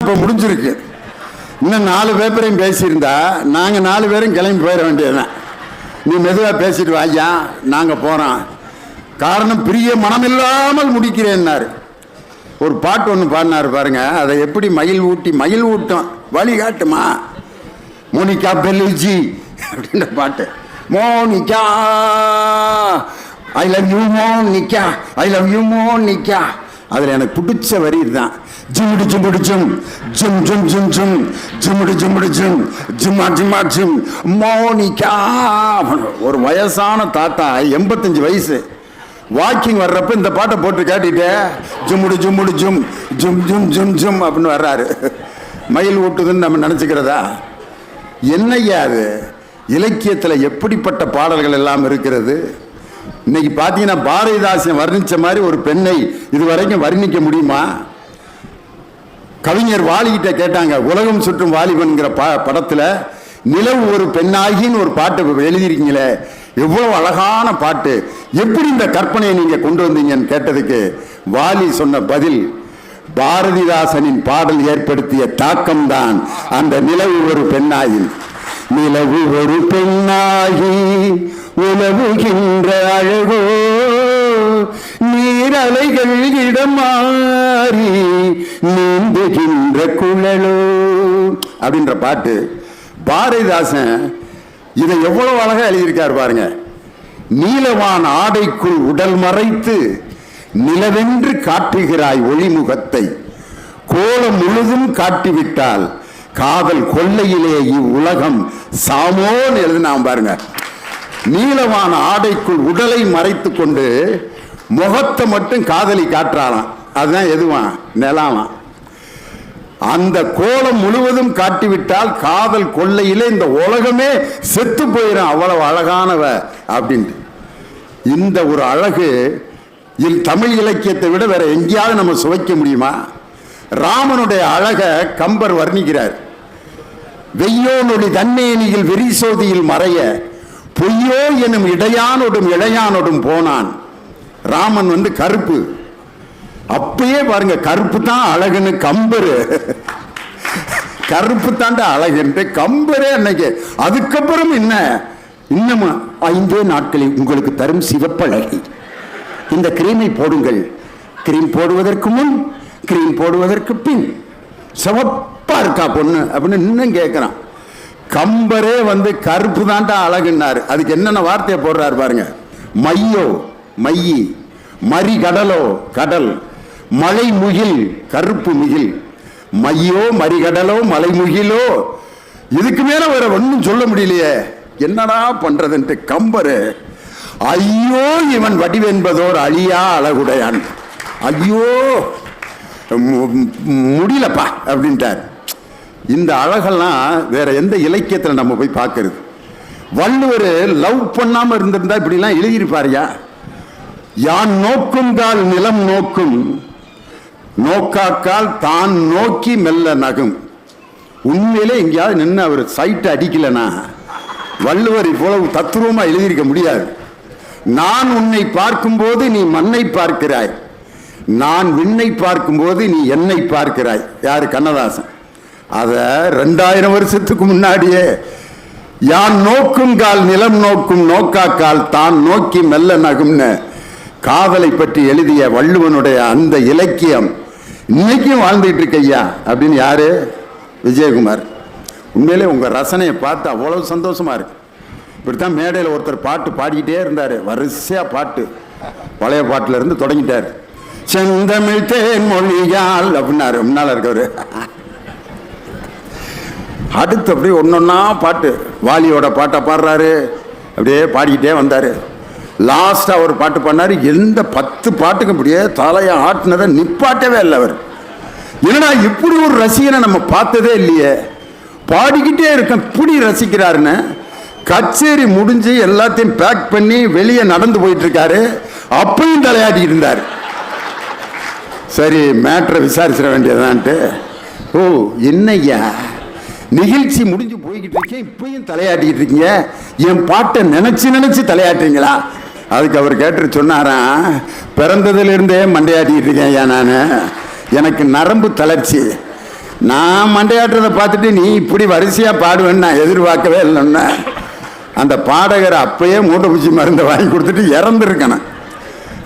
இப்போ முடிஞ்சிருக்கு. இன்னும் 4 பேப்பரையும் பேசியிருந்தா நாங்கள் 4 பேரும் கிளம்பி போயிட வேண்டியதுதான். நீ மெதுவாக பேசிட்டு வாயா, நாங்கள் போகிறோம். காரணம் பிரிய மனமில்லாமல் முடிக்கிறேன்னாரு. ஒரு பாட்டு ஒன்று பாடினார் பாருங்க, அதை எப்படி மயில் ஊட்டும் வழிகாட்டுமா மோனிகா பெல்லுஜி அப்படின்ற பாட்டு. Monica I love you Monica, I love you Monica. அதில் எனக்கு பிடிச்ச வரி இதுதான். ஜிம்முடு ஜிம்முடு ஜிம் ஜிம் ஜிம் ஜிம் ஜிம் ஜிம்முடு ஜிம்முடு ஜிம் ஜிம்மா ஜிம்மா ஜிம் மோனிகா. ஒரு வயசான தாத்தா 85 வயசு வாக்கிங் வர்றப்ப இந்த பாட்டை போட்டு கேட்டுட்டே ஜிம்முடு ஜிம்முடு ஜிம் ஜிம் ஜிம் ஜிம் ஜிம் அப்படின்னு வர்றாரு. மயில் ஊட்டுதுன்னு நம்ம நினச்சிக்கிறதா? என்னையா அது? இலக்கியத்தில் எப்படிப்பட்ட பாடல்கள் எல்லாம் இருக்கிறது. இன்னைக்கு பார்த்தீங்கன்னா பாரதிதாசன் வர்ணிச்ச மாதிரி ஒரு பெண்ணை இதுவரைக்கும் வர்ணிக்க முடியுமா? கவிஞர் வாலிகிட்ட கேட்டாங்க, உலகம் சுற்றும் வாலிபன்கிற படத்தில் நிலவு ஒரு பெண்ணாகின்னு ஒரு பாட்டு எழுதியிருக்கீங்களே, எவ்வளவு அழகான பாட்டு, எப்படி இந்த கற்பனையை நீங்க கொண்டு வந்தீங்கன்னு கேட்டதுக்கு வாலி சொன்ன பதில், பாரதிதாசனின் பாடல் ஏற்படுத்திய தாக்கம்தான் அந்த நிலவு ஒரு பெண்ணாகி. நிலவு ஒரு பெண்ணாகி உலவுகின்ற அழகோ, நீரலைகள் இடம் மாறி நீந்துகின்ற குழலோ அப்படின்ற பாட்டு. பாரதிதாசன் இதை எவ்வளவு அழகா எழுதியிருக்கார் பாருங்க. நீலவான் ஆடைக்குள் உடல் மறைத்து நிலவென்று காட்டுகிறாய் ஒளிமுகத்தை, கோலம் முழுதும் காட்டிவிட்டால் காதல் கொள்ளையிலே இவ்வுலகம் சாமோன்னு எழுதினான் பாருங்க. நீலவான ஆடைக்குள் உடலை மறைத்து கொண்டு முகத்தை மட்டும் காதலி காட்டுறாளாம். அதுதான் எதுவான்? நிலாவான். அந்த கோலம் முழுவதும் காட்டிவிட்டால் காதல் கொள்ளையிலே இந்த உலகமே செத்து போயிடும், அவ்வளவு அழகானவ அப்படின்ட்டு. இந்த ஒரு அழகு தமிழ் இலக்கியத்தை விட வேற எங்கேயாவது நம்ம சுவைக்க முடியுமா? ராமனுடைய அழக கம்பர் வர்ணிக்கிறார். வெய்யோனொடி தன்னேனியில் வெறிசோதியில் மறைய பொய்யோ எனும் இடையானோடும் இளையானோடும் போனான். ராமன் கருப்பு. அப்பயே பாருங்க, கருப்பு தான் அழகுன்னு கம்பரு, கருப்பு தாண்ட அழகுன்ட்டு கம்பரே அன்னைக்கு. அதுக்கப்புறம் என்ன, இன்னமும் 5 நாட்களில் உங்களுக்கு தரும் சிவப்பழகி, இந்த கிரீமை போடுங்கள், கிரீம் போடுவதற்கு முன் கிரீம் போடுவதற்கு பின் சிவப்பா இருக்கா பொண்ணு அப்படின்னு இன்னும் கேட்கிறான். கம்பரே கருப்பு தாண்டா அழகுன்னாரு. அதுக்கு என்னென்ன வார்த்தையை போடுறாரு பாருங்க. மையோ மையி, மறி கடலோ கடல், மலை முகில் கருப்பு முகில், மையோ மறிகடலோ மலை முகிலோ, இதுக்கு மேல வேற ஒன்றும் சொல்ல முடியலையே, என்னடா பண்றதுன்ட்டு கம்பரு ஐயோ இவன் வடிவென்பதோர் அழியா அழகுடையான், ஐயோ முடியலப்பா அப்படின்ட்டார். இந்த அழகெல்லாம் வேற எந்த இலக்கியத்தில் நம்ம போய் பார்க்கறது? வள்ளுவர் லவ் பண்ணாம இருந்திருந்தா இப்படிலாம் எழுதியிருப்பாரியா? யான் நோக்கும் கால் நிலம் நோக்கும், நோக்காக்கால் தான் நோக்கி மெல்ல நகும். உண்மையிலே எங்கேயாவது நின்று அவர் சைட் அடிக்கலனா வள்ளுவர் இவ்வளவு தத்துவமா எழுதியிருக்க முடியாது. நான் உன்னை பார்க்கும்போது நீ மண்ணை பார்க்கிறாய், நான் விண்ணை பார்க்கும்போது நீ என்னை பார்க்கிறாய். யாரு? கண்ணதாசன். அத 2000 வருஷத்துக்கு முன்னாடியே யான் நோக்கும் கால் நிலம் நோக்கும், நோக்காக்கால் தான் நோக்கி மெல்ல நகும்னு காதலை பற்றி எழுதிய வள்ளுவனுடைய அந்த இலக்கியம் இன்னைக்கும் வாழ்ந்துட்டு இருக்கையா அப்படின்னு யாரு? விஜயகுமார். உண்மையிலே உங்க ரசனையை பார்த்து அவ்வளவு சந்தோஷமா இருக்கு. இப்படித்தான் மேடையில் ஒருத்தர் பாட்டு பாடிக்கிட்டே இருந்தாரு, வரிசையா பாட்டு, பழைய பாட்டுல இருந்து தொடங்கிட்டாரு. செந்தமிழ் தேன் மொழியால் அப்படின்னாரு முன்னால இருக்கவரு. அடுத்து அப்படியே ஒன்னொன்னா பாட்டு, வாலியோட பாட்டை பாடுறாரு, அப்படியே பாடிக்கிட்டே வந்தாரு. லாஸ்டா ஒரு பாட்டு பண்ணாரு. எந்த 10 பாட்டுக்கு அப்படியே தலையை ஆட்டினதை நிப்பாட்டவே இல்லை அவர். என்னடா இப்படி ஒரு ரசிகனை நம்ம பார்த்ததே இல்லையே, பாடிக்கிட்டே இருக்க இப்படி ரசிக்கிறாருன்னு. கச்சேரி முடிஞ்சு எல்லாத்தையும் பேக் பண்ணி வெளியே நடந்து போயிட்டு இருக்காரு, அப்பயும் தலையாட்டிட்டு இருந்தார். சரி மேட்ரை விசாரிச்சிட வேண்டியதான்ட்டு, ஓ என்னய்யா நிகழ்ச்சி முடிஞ்சு போய்கிட்டு இருக்கேன், இப்பயும் தலையாட்டிக்கிட்டு இருக்கீங்க, என் பாட்டை நினைச்சு தலையாட்டுறீங்களா? அதுக்கு அவர் கேட்டு சொன்னாராம், பிறந்ததுல இருந்தே மண்டையாட்டிக்கிட்டு இருக்கேன் ஐயா, நான் எனக்கு நரம்பு தளர்ச்சி, நான் மண்டையாட்டுறதை பார்த்துட்டு நீ இப்படி வரிசையாக பாடுவேன்னு நான் எதிர்பார்க்கவே இல்லைன்னா அந்த பாடகர் அப்பயே மூட்டை பூச்சி மருந்தை வாங்கி கொடுத்துட்டு இறந்துருக்கணும்.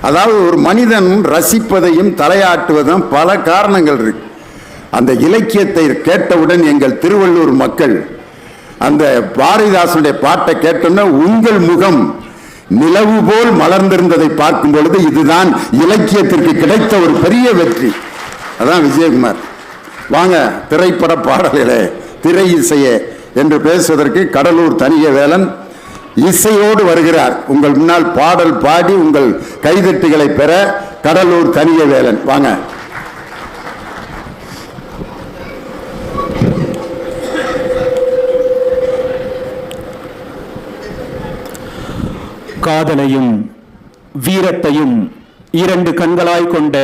அதாவது ஒரு மனிதன் ரசிப்பதையும் தலையாட்டுவதும் பல காரணங்கள் இருக்கு. அந்த இலக்கியத்தை கேட்டவுடன் எங்கள் திருவள்ளூர் மக்கள் அந்த பாரதிதாசனுடைய பாட்டை கேட்டோம்னா உங்கள் முகம் நிலவு போல் மலர்ந்திருந்ததை பார்க்கும் பொழுது இதுதான் இலக்கியத்திற்கு கிடைத்த ஒரு பெரிய வெற்றி. அதான் விஜயகுமார். வாங்க திரைப்பட பாடல்களே, திரை இசையே என்று பேசுவதற்கு கடலூர் தனியவேலன் இசையோடு வருகிறார். உங்கள் முன்னால் பாடல் பாடி உங்கள் கைதட்டுகளை பெற கடலூர் தனியவேலன் வாங்க. காதலையும் வீரத்தையும் இரண்டு கண்களாய் கொண்ட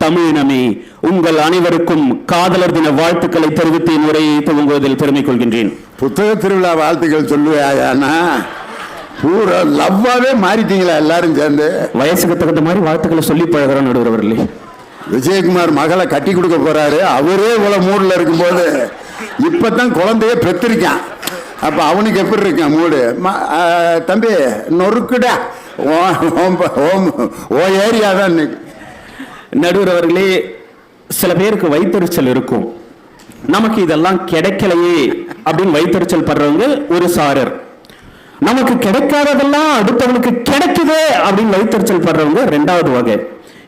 தமிழினமே, உங்கள் அனைவருக்கும் காதலர் தின வாழ்த்துக்களை தெரிவித்து உரையை துவங்குவதில் பெருமை கொள்கின்றேன். புத்தக திருவிழா வாழ்த்துக்கள் சொல்லுவேனா? பூரா லவ்வாவே மாறிட்டீங்களா எல்லாரும் சேர்ந்து? வயசுக்கு தகுந்த மாதிரி வாழ்த்துக்களை சொல்லி பழகிறோம் நடுவர் அவர்களே. விஜயகுமார் மகளை கட்டி கொடுக்க போறாரு. அவரே இவ்வளவு மூடுல இருக்கும்போது இப்பதான் குழந்தைய பெற்றிருக்கான். அப்ப அவனுக்கு எப்படி இருக்கான் மூடு? தம்பி நொறுக்குடா, ஓ ஏரியா தான் இன்னைக்கு. நடுவர் அவர்களே, சில பேருக்கு வைத்தறிச்சல் இருக்கும். நமக்கு இதெல்லாம் கிடைக்கலையே அப்படின்னு வைத்தறிச்சல் படுறவங்க ஒரு சாரர். நமக்கு கிடைக்காததெல்லாம் அடுத்தவனுக்கு கிடைக்குதே அப்படின்னு வைத்தறிச்சல் படுறவங்க ரெண்டாவது வகை.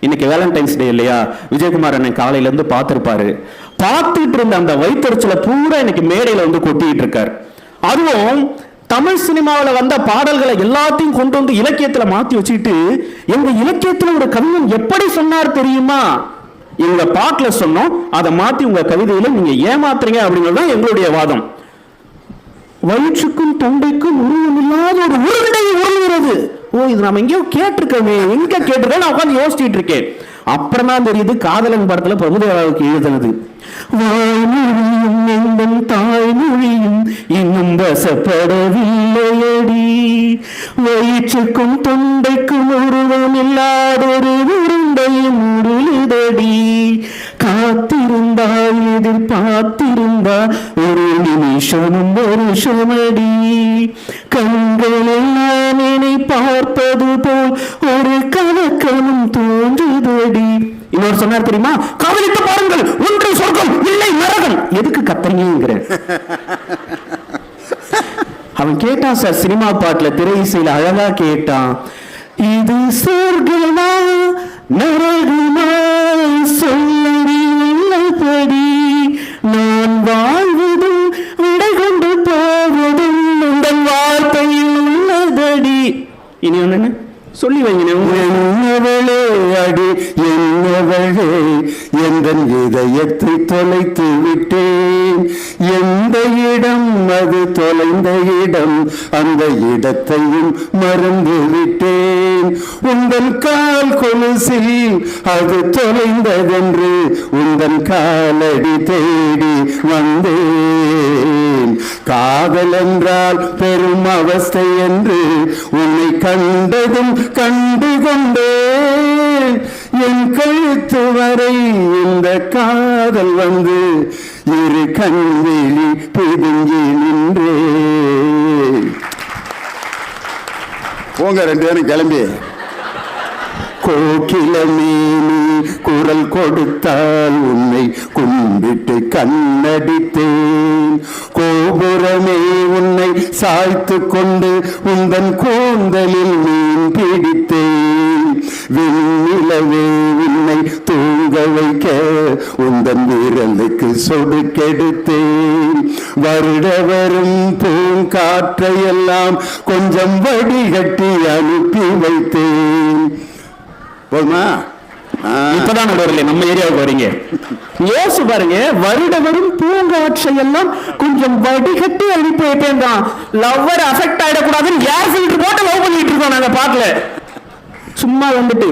இன்னைக்கு வேலண்டைன்ஸ் டே இல்லையா? விஜயகுமார் அண்ணன் காலையில இருந்து பார்த்திருப்பாரு. பார்த்துட்டு இருந்த அந்த வைத்தறிச்சலை பூரா இன்னைக்கு மேடையில வந்து கொட்டிட்டு இருக்காரு. அதுவும் தமிழ் சினிமாவில் வந்த பாடல்களை எல்லாத்தையும் கொண்டு வந்து இலக்கியத்துல மாத்தி வச்சுட்டு, எங்க இலக்கியத்துல ஒரு கவிஞன் எப்படி சொன்னார் தெரியுமா, எங்க பாட்டுல சொன்னோம், அதை மாத்தி உங்க கவிதையில நீங்க ஏமாத்துறீங்க அப்படிங்கிறது தான் எங்களுடைய வாதம். வயிற்றுக்கும் தொண்டைக்கும் உருவம் இல்லாத ஒரு உருண்டை உருளுகிறது. ஓ, இது நம்ம எங்கேயோ கேட்டிருக்கோமே, எங்க கேட்டிருக்கேன் நான் உட்காந்து யோசிச்சுட்டு இருக்கேன். அப்புறம் தான் தெரியுது காதலன் படத்துல பிரபுதேவாவுக்கு எழுதுனது. வாய்மொழியும் எந்தன் தாய்மொழியும் இன்னும் வசப்படவில்லையடி, வயிற்றுக்கும் தொண்டைக்கும் உருவம் இல்லாதொரு உருண்டையும் உருளுதடி, காத்திருந்தால் எதிர்பார்த்திருந்தா ஒரு நிமிஷமும் வருஷமடி, கண்களெல்லாம் என்னை பார்ப்பது போல் ஒரு கலக்கமும் தோன்றுதடி. இன்னொரு சொன்னார் தெரியுமா, காதலித்து பாருங்கள், ஒன்று சொர்க்கம் இல்லை நரகம். எதுக்கு கத்தறீங்கிற? அவன் கேட்டான் சார், சினிமா பாட்டுல திரை இசையில அழகா கேட்டான். இது சொர்க்கமா நரகமா சொல்லடி உள்ளபடி, நான் வாழ்வதும் விடை கொண்டு போவதும் உங்கள் வார்த்தையில் உள்ளதடி. இனி ஒண்ணு சொல்லி வைங்க. என்னவளே அடி என்னவளே, எந்த இதயத்தை தொலைத்து விட்டேன், எந்த இடம் அது தொலைந்த இடம், அந்த இடத்தையும் மறந்து விட்டேன், உங்கள் கால் கொலுசில் அது தொலைந்ததென்று உங்கள் காலடி தேடி வந்தேன், காதல் என்றால் பெரும் அவஸ்தை என்று உன்னை கண்டதும் கண்டு கொண்டேன், என் கழுத்து வரை இந்த காதல் வந்து இரு கண்வெளி பிதுங்கி நின்றே. போங்க ரெண்டு பேரும் கிளம்பி. கோகிலமேனி குரல் கொடுத்தால் உன்னை கும்பிட்டு கண்ணடித்தேன், கோபுரமே உன்னை சாய்த்து கொண்டு உந்தன் கூந்தலில் மீன் பிடித்தேன், விண்ணிலவே உன்னை தூங்க வைக்க உந்தன் விரலுக்கு சொடுக்கெடுத்தேன், வருட வரும் பூங்காற்றையெல்லாம் கொஞ்சம் வடிகட்டி அனுப்பி வைத்தேன். போதுமா? இப்பதான் நம்ம ஏரியாவுக்கு வரீங்க. யோசி பாருங்க, வருட வரும் பூங்காற்றை எல்லாம் கொஞ்சம் வடிகட்டி அனுப்பி வைப்பேன் தான். லவ்வர் அஃபெக்ட் ஆயிடக்கூடாதுன்னு ஏர் ஃபில்டர் போட்டு லவ் பண்ணிட்டு இருக்கோம் நாங்க பாட்டுல. சும்மா வந்துட்டு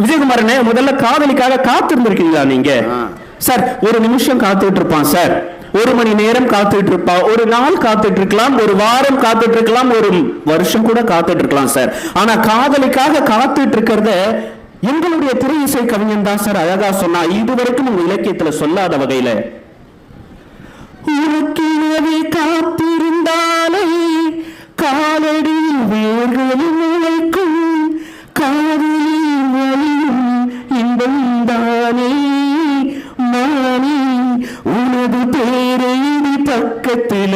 விஜயகுமாரனே, முதல்ல காதலிக்காக காத்திருந்திருக்கீங்களா நீங்க? சார் ஒரு நிமிஷம் காத்துட்டு இருப்பான் சார், ஒரு மணி நேரம் காத்துட்டு இருப்பா, ஒரு நாள் காத்துட்டு இருக்கலாம், ஒரு வாரம் காத்துட்டு இருக்கலாம், ஒரு வருஷம் கூட காத்துட்டு இருக்கலாம் சார். ஆனா காதலிக்காக காத்துட்டு இருக்கிறத எங்களுடைய திரை இசை கவிஞன் தான் சார் அழகா சொன்னா. இதுவரைக்கும் உங்க இலக்கியத்துல சொல்லாத வகையில அவளது பேரை எழுதி பக்கத்துல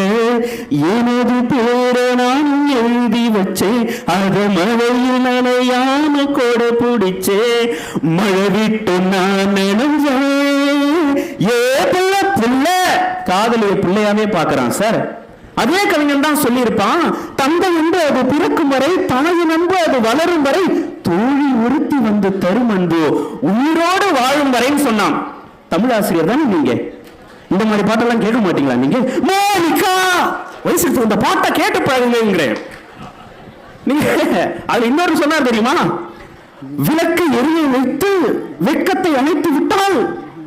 எனது பேரை நான் எழுதி வச்சேன். அத மழையில் நனையாம கூட பிடிச்சே மழை விட்டு நான் நினைஞ்சேன். ஏ பிள்ளை பிள்ளை காதலிய பிள்ளையாவே பாக்குறான் சார். அதே கவிஞன் தான் சொல்லியிருப்பான், தந்தை என்று அது பிறக்கும் வரை, தாயின் அன்பு அது வளரும் வரை, தோழி ஒருத்தி வந்து தரும் அன்பு உயிரோடு வாழும் வரைன்னு சொன்னான். தமிழாசிரியர் தானே நீங்க? இந்த மாதிரி பாட்டெல்லாம் கேட்க மாட்டீங்களா நீங்க? மோனிகா வயசுக்கு இந்த பாட்டை கேட்டு பழகுங்கிறேன். நீங்க அது இன்னொரு சொன்னார் தெரியுமா? விளக்கு எரிய வைத்து வெட்கத்தை அணைத்து விட்டால்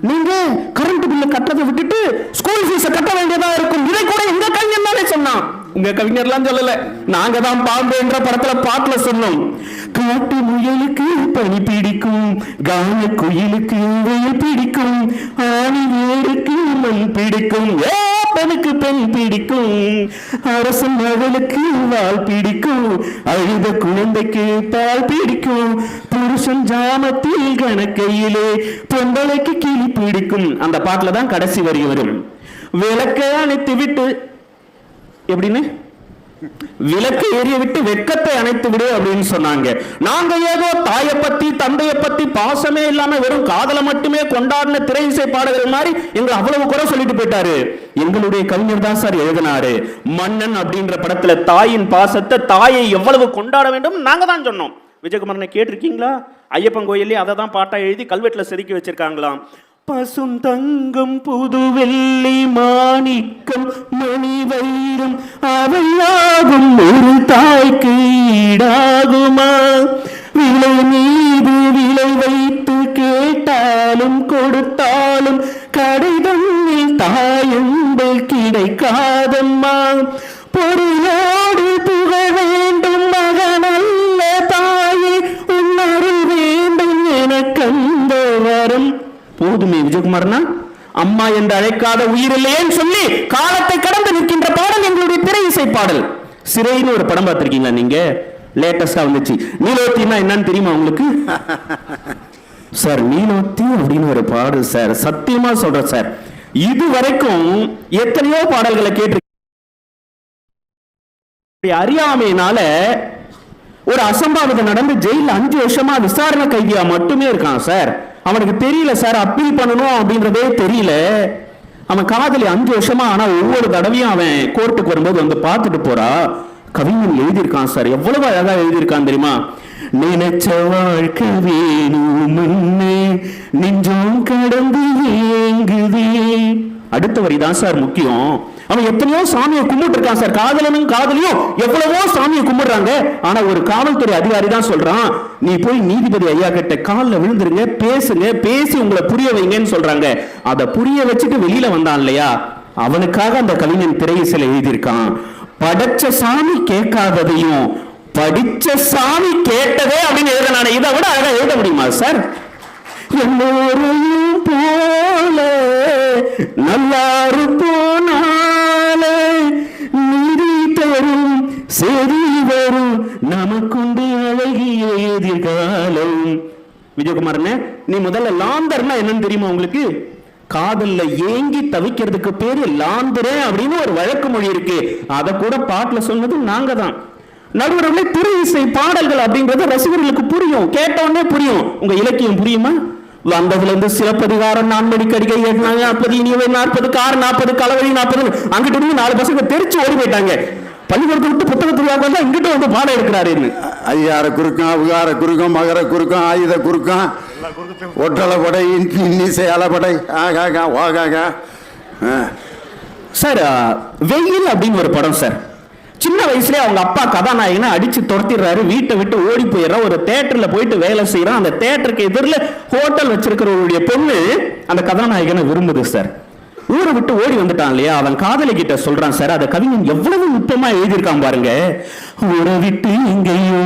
நீங்க கரண்ட் பில்ல கட்டதை விட்டுட்டு ஸ்கூல் ஃபீஸ கட்ட வேண்டியதா இருக்கும். இதை கூட எங்க கவிஞர் தானே சொன்னான். உங்க கவிஞர்லாம் சொல்லல, நாங்க தான் பாம்பு என்ற படத்துல பாட்டுல சொன்னோம். காட்டு முயலுக்கு பனி பிடிக்கும், கான குயிலுக்கு வெயில் பிடிக்கும், ஆணி வேருக்கு மண் பிடிக்கும், பெண்ணுக்கு பெண் பிடிக்கும், அரசன் மகளுக்கு வால் பிடிக்கும், அழுத குழந்தைக்கு பால் பிடிக்கும், புருஷன் ஜாமத்தில் கணக்கையிலே பொம்பளைக்கு கிளி பிடிக்கும். அந்த பாட்டுல தான் கடைசி வரி வரும். விளக்க அணைத்து விட்டு எப்படின்னு விளக்கை எரிய விட்டு வெட்கத்தை அணைத்து விடு அப்படின்னு சொன்னாங்க. நாங்க ஏதோ தாயை பத்தி தந்தையை பத்தி பாசமே இல்லாம வெறும் காதலை மட்டுமே கொண்டாடின திரை இசை பாடகர்கள் மாதிரி எங்களை அவ்வளவு குறை சொல்லிட்டு போயிட்டாரு. எங்களுடைய கவிஞர் தான் சார் எழுதினாரு. மன்னன் அப்படின்ற படத்துல தாயின் பாசத்தை, தாயை எவ்வளவு கொண்டாட வேண்டும் நாங்க தான் சொன்னோம். விஜயகுமாரனை கேட்டிருக்கீங்களா? ஐயப்பன் கோயிலே அதை தான் பாட்டா எழுதி கல்வெட்டுல செதுக்கி வச்சிருக்காங்களாம். பசுந்தங்கம் புது வெள்ளி மாணிக்கம் மணி வைரம் அவையாகும் ஒரு தாய்க்கு ஈடாகுமா? விலை மீது விலை வைத்து கேட்டாலும் கொடுத்தாலும் கடிதத்தில் தாயங்கள் கிடைக்காதம்மா. பொருளோடு புகழ் வேண்டும் மகனல்ல தாயே, உன்னருள் வேண்டும் எனக்கு அந்த வரம். போதுமே விஜயகுமாரனா, அம்மா என்று அழைக்காத உயிரில்லையேன்னு சொல்லி காலத்தை கடந்து நிற்கின்ற பாடல் எங்களுடைய திரை இசை பாடல். சிறைன்னு ஒரு படம் பார்த்திருக்கீங்களா நீங்க? லேட்டஸ்டா வந்துச்சு. நீலோத்தின்னா என்னன்னு தெரியுமா உங்களுக்கு? சார் நீலோத்தி அப்படின்னு ஒரு பாடல் சார், சத்தியமா சொல்றேன் சார், இது வரைக்கும் எத்தனையோ பாடல்களை கேட்டு அறியாமையினால ஒரு அசம்பாவிதம் நடந்து ஜெயில 5 வருஷமா விசாரணை கைதியா மட்டுமே இருக்கான் சார். அவனுக்கு தெரியல சார், அப்பீல் பண்ணணும் அப்படின்றதே தெரியல. அவன் காதலி 5 வருஷமா, ஆனா ஒவ்வொரு தடவையும் அவன் கோர்ட்டுக்கு வரும்போது வந்து பார்த்துட்டு போறா. கவிஞன் எழுதியிருக்கான் சார், எவ்வளவு அழகா எழுதியிருக்கான் தெரியுமா? நினைச்ச வாழ்க்கை வேணும் நெஞ்சம் கடந்து ஏங்குதே. அடுத்த வரிதான் சார் முக்கியம். அவன் எத்தனையோ சாமியை கும்பிட்டு இருக்கான் சார். காதலனும் காதலியும் எவ்வளவோ சாமியை கும்பிடுறாங்க. ஆனா ஒரு காவல்துறை அதிகாரி தான் சொல்றான், நீ போய் நீதிபதி ஐயா கிட்ட காலில் விழுந்துருங்க, பேசுங்க, பேசி உங்களை புரிய வைங்கன்னு சொல்றாங்க. அதை புரிய வச்சுட்டு வெளியில வந்தான் இல்லையா, அவனுக்காக அந்த கவிஞன் திரை இசையில எழுதியிருக்கான். படைச்ச சாமி கேட்காததையும் படிச்ச சாமி கேட்டதே அப்படின்னு எழுதினானே, இதை விட அழகா எழுத முடியுமா சார்? எல்லோரையும் போல நல்லாரு போனாலே நீதி தரும் சரி வரும் நமக்குண்டு அழகிய எதிர்காலம். விஜயகுமாரனே, நீ முதல்ல லாந்தர்னா என்னன்னு தெரியுமா உங்களுக்கு? காதல்ல ஏங்கி தவிக்கிறதுக்கு பேரு லாந்தரே அப்படின்னு ஒரு வழக்கு மொழி இருக்கு. அதை கூட பாட்டுல சொன்னது நாங்க தான். நடுவர்களே, திரை இசை பாடல்கள் அப்படின்றது ரசிகர்களுக்கு புரியும், கேட்டவுடனே புரியும். உங்க இலக்கியம் புரியுமா? வந்ததுல இருந்து சிலப்பதிகாரம், நான்மணி கடிகை, 40 இனியவை 40 கார் 40 களவழி 40 அங்கிட்டு இருந்து 4 பசங்க தெரிச்சு ஓடி போயிட்டாங்க. பள்ளிக்கூடத்தை விட்டு புத்தகத்துக்காக தான் இங்கிட்ட வந்து பாடம் எடுக்கிறாரு. ஐயார குறுக்கம், அவுகார குறுக்கம், மகர குறுக்கம், ஆயுத குறுக்கம், ஒற்றளபடை, இன்னிசை அலபடை, ஆகாகா ஓகாகா. சார், வெயில் அப்படின்னு ஒரு படம் சார். சின்ன வயசுல அவங்க அப்பா கதாநாயகனை அடிச்சு துரத்திடுறாரு, வீட்டை விட்டு ஓடி போயிடுறான். ஒரு தியேட்டர்ல போயிட்டு வேலை செய்யறான். அந்த தியேட்டருக்கு எதிரில் ஹோட்டல் வச்சிருக்கிறவருடைய பொண்ணு அந்த கதாநாயகனை விரும்புது சார். ஊரை விட்டு ஓடி வந்துட்டான் இல்லையா, அவன் காதலி கிட்ட சொல்றான் சார். அதை கவிஞன் எவ்வளவு நுட்பமா எழுதியிருக்கான் பாருங்க. ஊரை விட்டு எங்கேயோ